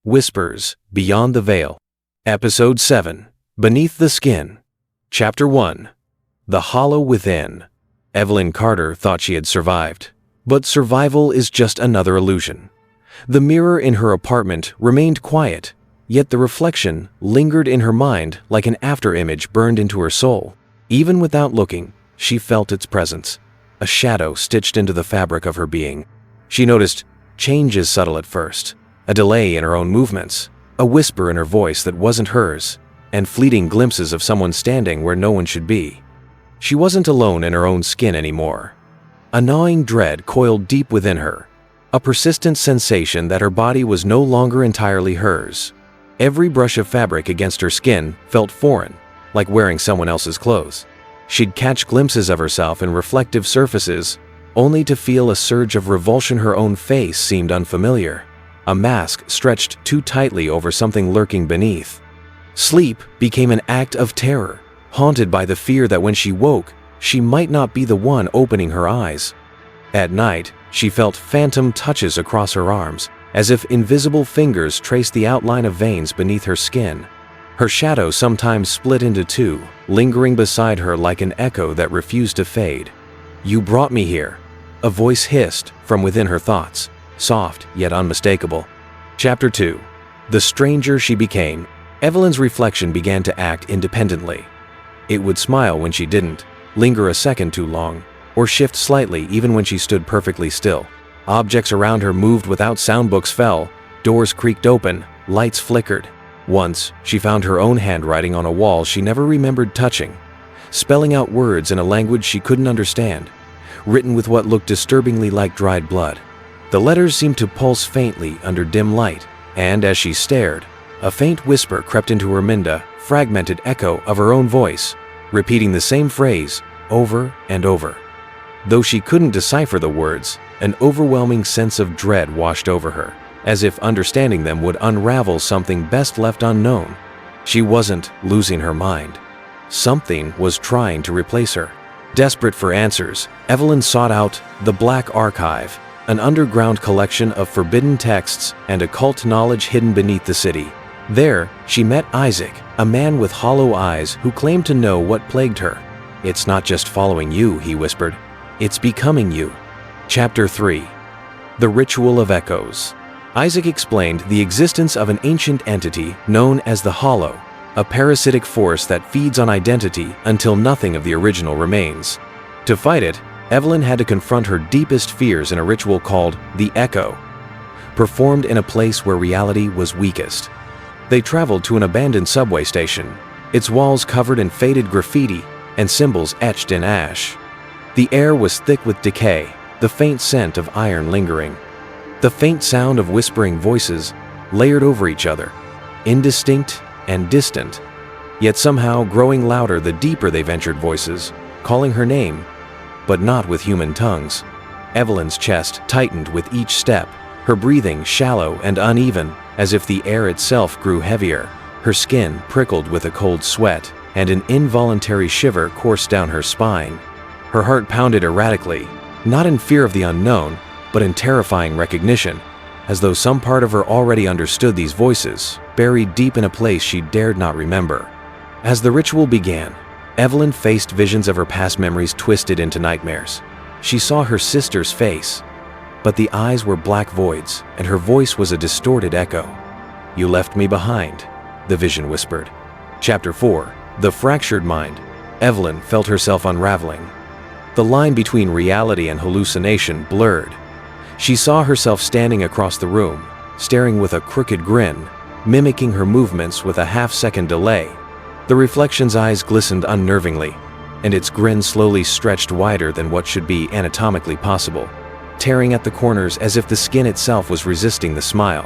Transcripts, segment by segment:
Whispers, Beyond the Veil. Episode 7, Beneath the Skin. Chapter 1, The Hollow Within. Evelyn Carter thought she had survived, but survival is just another illusion. The mirror in her apartment remained quiet, yet the reflection lingered in her mind like an afterimage burned into her soul. Even without looking, she felt its presence, a shadow stitched into the fabric of her being. She noticed changes subtle at first, a delay in her own movements, a whisper in her voice that wasn't hers, and fleeting glimpses of someone standing where no one should be. She wasn't alone in her own skin anymore. A gnawing dread coiled deep within her, a persistent sensation that her body was no longer entirely hers. Every brush of fabric against her skin felt foreign, like wearing someone else's clothes. She'd catch glimpses of herself in reflective surfaces, only to feel a surge of revulsion. Her own face seemed unfamiliar, a mask stretched too tightly over something lurking beneath. Sleep became an act of terror, haunted by the fear that when she woke, she might not be the one opening her eyes. At night, she felt phantom touches across her arms, as if invisible fingers traced the outline of veins beneath her skin. Her shadow sometimes split into two, lingering beside her like an echo that refused to fade. "You brought me here," a voice hissed from within her thoughts, soft yet unmistakable. Chapter 2, The Stranger She Became. Evelyn's reflection began to act independently. It would smile when she didn't, linger a second too long, or shift slightly even when she stood perfectly still. Objects around her moved without sound. Books fell, doors creaked open, lights flickered. Once, she found her own handwriting on a wall she never remembered touching, spelling out words in a language she couldn't understand, written with what looked disturbingly like dried blood. The letters seemed to pulse faintly under dim light, and as she stared, a faint whisper crept into her mind, a fragmented echo of her own voice, repeating the same phrase over and over. Though she couldn't decipher the words, an overwhelming sense of dread washed over her, as if understanding them would unravel something best left unknown. She wasn't losing her mind. Something was trying to replace her. Desperate for answers, Evelyn sought out the Black Archive, an underground collection of forbidden texts and occult knowledge hidden beneath the city. There, she met Isaac, a man with hollow eyes who claimed to know what plagued her. "It's not just following you," he whispered. "It's becoming you." Chapter 3, The Ritual of Echoes. Isaac explained the existence of an ancient entity known as the Hollow, a parasitic force that feeds on identity until nothing of the original remains. To fight it, Evelyn had to confront her deepest fears in a ritual called the Echo, performed in a place where reality was weakest. They traveled to an abandoned subway station, its walls covered in faded graffiti and symbols etched in ash. The air was thick with decay, the faint scent of iron lingering. The faint sound of whispering voices layered over each other, indistinct and distant, yet somehow growing louder the deeper they ventured. Voices calling her name, but not with human tongues. Evelyn's chest tightened with each step, her breathing shallow and uneven, as if the air itself grew heavier. Her skin prickled with a cold sweat, and an involuntary shiver coursed down her spine. Her heart pounded erratically, not in fear of the unknown, but in terrifying recognition, as though some part of her already understood these voices, buried deep in a place she dared not remember. As the ritual began, Evelyn faced visions of her past memories twisted into nightmares. She saw her sister's face, but the eyes were black voids, and her voice was a distorted echo. "You left me behind," the vision whispered. Chapter 4, The Fractured Mind. Evelyn felt herself unraveling. The line between reality and hallucination blurred. She saw herself standing across the room, staring with a crooked grin, mimicking her movements with a half-second delay. The reflection's eyes glistened unnervingly, and its grin slowly stretched wider than what should be anatomically possible, tearing at the corners as if the skin itself was resisting the smile.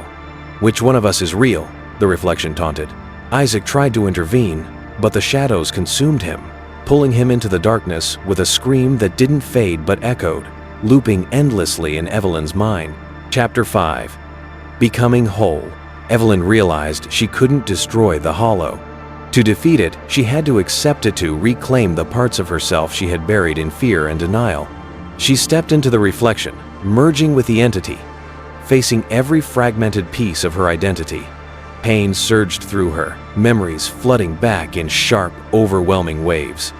"Which one of us is real?" the reflection taunted. Isaac tried to intervene, but the shadows consumed him, pulling him into the darkness with a scream that didn't fade but echoed, looping endlessly in Evelyn's mind. Chapter 5, Becoming Whole. Evelyn realized she couldn't destroy the Hollow. To defeat it, she had to accept it, to reclaim the parts of herself she had buried in fear and denial. She stepped into the reflection, merging with the entity, facing every fragmented piece of her identity. Pain surged through her, memories flooding back in sharp, overwhelming waves.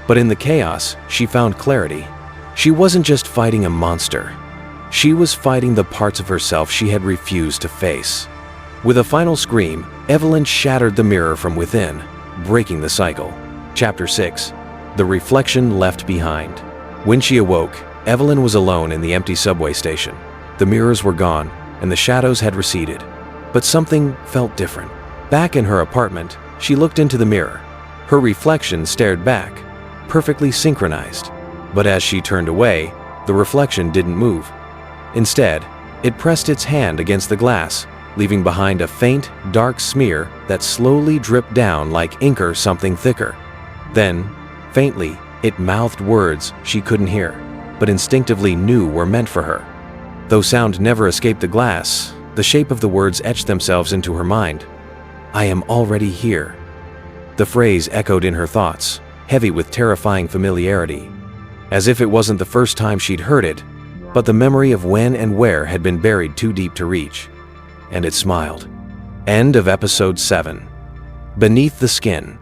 But in the chaos, she found clarity. She wasn't just fighting a monster. She was fighting the parts of herself she had refused to face. With a final scream, Evelyn shattered the mirror from within, breaking the cycle. Chapter 6. The Reflection Left Behind. When she awoke, Evelyn was alone in the empty subway station. The mirrors were gone, and the shadows had receded. But something felt different. Back in her apartment, she looked into the mirror. Her reflection stared back, perfectly synchronized. But as she turned away, the reflection didn't move. Instead, it pressed its hand against the glass, leaving behind a faint, dark smear that slowly dripped down like ink or something thicker. Then, faintly, it mouthed words she couldn't hear, but instinctively knew were meant for her. Though sound never escaped the glass, the shape of the words etched themselves into her mind. "I am already here." The phrase echoed in her thoughts, heavy with terrifying familiarity. As if it wasn't the first time she'd heard it, but the memory of when and where had been buried too deep to reach. And it smiled. End of Episode 7. Beneath the Skin.